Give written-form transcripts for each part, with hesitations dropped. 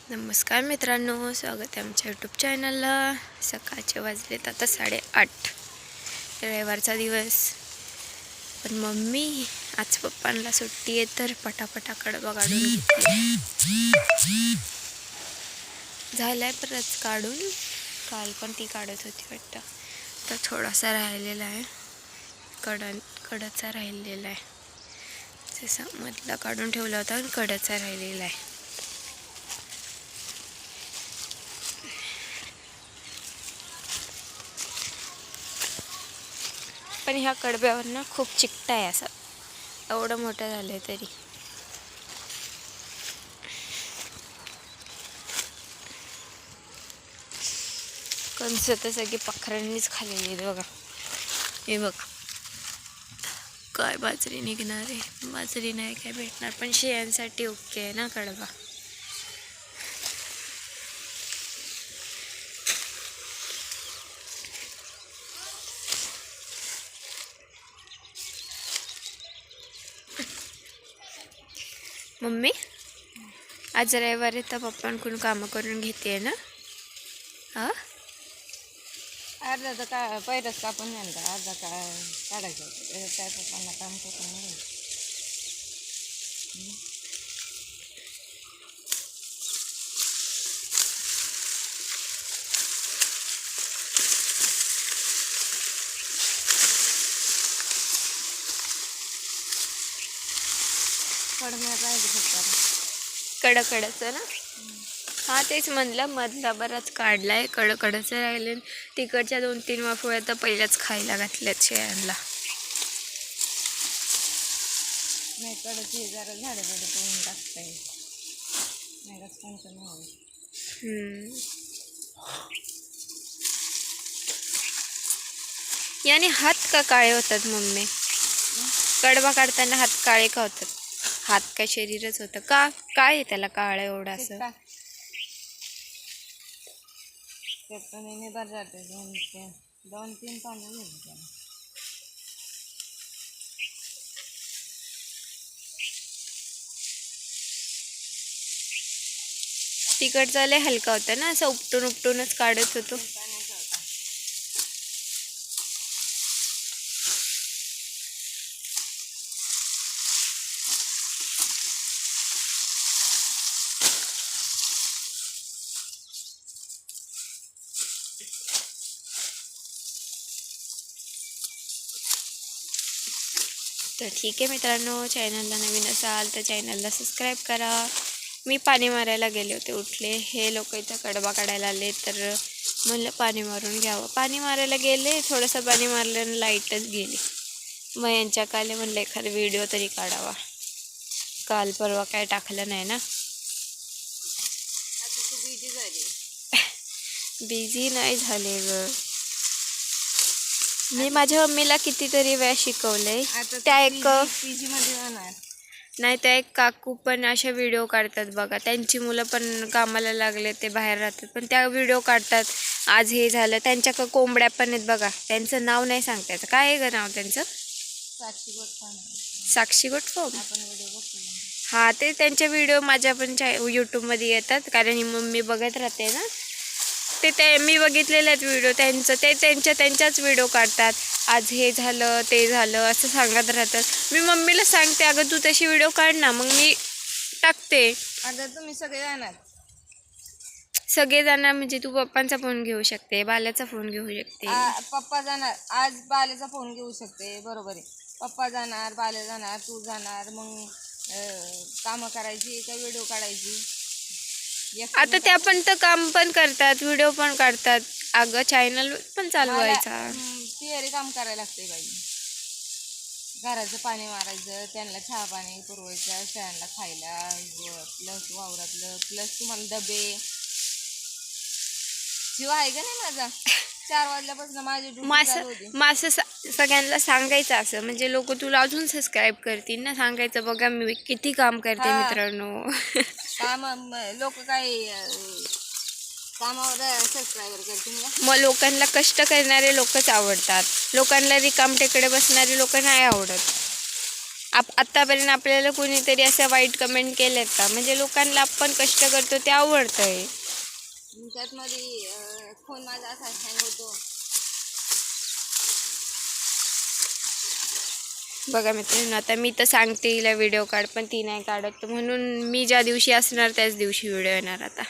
नमस्कार मित्रांनो, स्वागत आहे आमच्या यूट्यूब चॅनलला। सकाळचे वाजलेत आता 8:30, रविवारचा दिवस। पण मम्मी आज पप्पांना सुट्टी आहे तर पटापटा कडबा काढून घेतली। झालाय परत काढून, काल पण ती काढत होती वाटतं। तर थोडासा राहिलेला आहे, कडचा राहिलेला आहे। जसा मधला काढून ठेवला होता आणि कडचा राहिलेला आहे। पण ह्या कडब्यावर ना खूप चिकटा आहे, असं एवढं मोठं झालंय तरी। कंस तर सगळी पाखरांनीच खाल्लेली आहेत बघा। हे बघा काय बाजरी निघणार आहे, बाजरी नाही काय भेटणार, पण शेळ्यांसाठी ओके आहे ना कडबा। मम्मी आज रविवार आहे तर पप्पांकडून कामं करून घेते ना? हा, अर्धा तर का पहिलंच कापून नंतर अर्धा काढायचं होतं, त्या पप्पांना काम करून नाही। कडम्या पाहिजे फक्त कडचं ना। हा तेच म्हणलं, मधला बराच काढलाय, कडचं राहिले। तिकडच्या 2-3 वाफोळ्या तर पहिल्याच खायला घातल्यात शेळ्यांना। नाही कडची जरा झाडं तोडून टाकता येईल, नाही का कोणतं नाही। याने हात का काळे होतात मम्मी? कडबा काढताना हात काळे का होतात? हात काय शरीरच होतं का? काय आहे त्याला काळं एवढं असं? निभार जाते 2-3 पानं घेऊन त्याला। तिकडचा लय हलका होता ना, असं उपटूनच काढत होतो। तर ठीक आहे मित्रांनो, चॅनलला नवीन असाल तर चॅनलला सबस्क्राईब करा। मी पाणी मारायला गेले होते, उठले हे लोक इथं कडबा काढायला आले तर म्हणलं पाणी मारून घ्यावं। पाणी मारायला गेले, थोडंसं पाणी मारल्यानं लाईटच गेली। मग यांच्या काले म्हणलं एखादा व्हिडिओ तरी काढावा, काल परवा काय टाकलं नाही ना। बिझी नाही झाले ग, मी माझ्या मम्मीला कितीतरी वेळा शिकवलंय। त्या एक पीजी मध्ये जाणार नाही, त्या एक काकू पण अशा व्हिडिओ काढतात बघा, त्यांची मुलं पण कामाला लागले, ते बाहेर राहतात पण त्या व्हिडिओ काढतात। आज हे झालं, त्यांच्या कोंबड्या पण आहेत बघा, त्यांचं नाव नाही सांगता येतं, काय आहे ग नाव त्यांचं? साक्षी गोटफोम। हा, ते त्यांचे व्हिडिओ माझ्या पण यूट्यूबमध्ये येतात, कारण ही मम्मी बघत राहते ना। ते मी बघितलेले आहेत व्हिडिओ त्यांचं, ते त्यांच्याच व्हिडिओ काढतात। आज हे झालं ते झालं असं सांगत राहतात। मी मम्मीला सांगते, अगं तू तशी व्हिडिओ काढ ना, मग मी टाकते। अगं तुम्ही सगळे जाणार? सगळे जाणार म्हणजे तू पप्पांचा फोन घेऊ शकते, बाल्याचा फोन घेऊ शकते। पप्पा जाणार, आज बाल्याचा फोन घेऊ शकते, बरोबर आहे। पप्पा जाणार, बाल्या जाणार, तू जाणार, मग कामं करायची का व्हिडिओ काढायची? आता त्या पण तर काम पण करतात, व्हिडिओ पण काढतात, अगं चॅनल पण चालवायचा। तिहेरी काम करायला लागते बाई, घराचं पाणी मारायचं, त्यांना चहा पाणी पुरवायचं, शेळ्यांना खायला, प्लस वावरातलं, प्लस तुम्हाला डबे। जीव आहे का नाही माझा? 4 वाजल्यापासून माझी ड्युटी चालू होती। मासं सगळ्यांना सांगायचं असं, म्हणजे लोक तुला अजून सबस्क्राईब करतील ना। सांगायचं बघा मी किती काम करते मित्रांनो। काम लोक काय कामावर सबस्क्राईबर करतील का? मग लोकांना कष्ट करणारे लोकच आवडतात, लोकांना रिकामटेकडे बसणारे लोक नाही आवडत। आत्तापर्यंत आपल्याला कोणीतरी असं वाईट कमेंट केलेत का? म्हणजे लोकांना आपण कष्ट करतो ते आवडतंय. त्यात मध्ये फोन माझा असा हँग होतो. बघा मित्रांनो, आता मी तर सांगते हिला व्हिडिओ काढ, पण ती नाही काढत. म्हणून मी ज्या दिवशी असणार त्याच दिवशी व्हिडिओ येणार आता.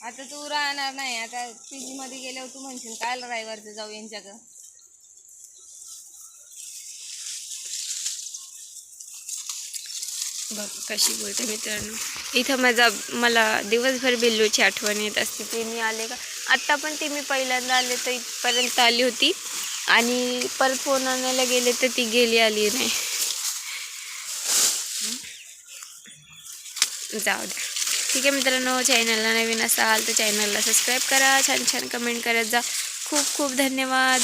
आता तू राहणार नाही, आता पीजी मध्ये गेल्यावर तू म्हणशील काय रविवारचं जाऊ यांच्याकडं. बघ कशी बोलते मित्रांनो. इथं मला दिवसभर बिल्लूची आठवण येत असते. ते मी आले का, आत्ता पण ती मी पहिल्यांदा आले तर इथपर्यंत आली होती आणि परत फोन आणायला गेले तर ती आली नाही. जाऊ द्या. ठीक आहे मित्रांनो, चॅनलला नवीन असाल तर चॅनलला सबस्क्राईब करा, छान छान कमेंट करत जा. खूप खूप धन्यवाद.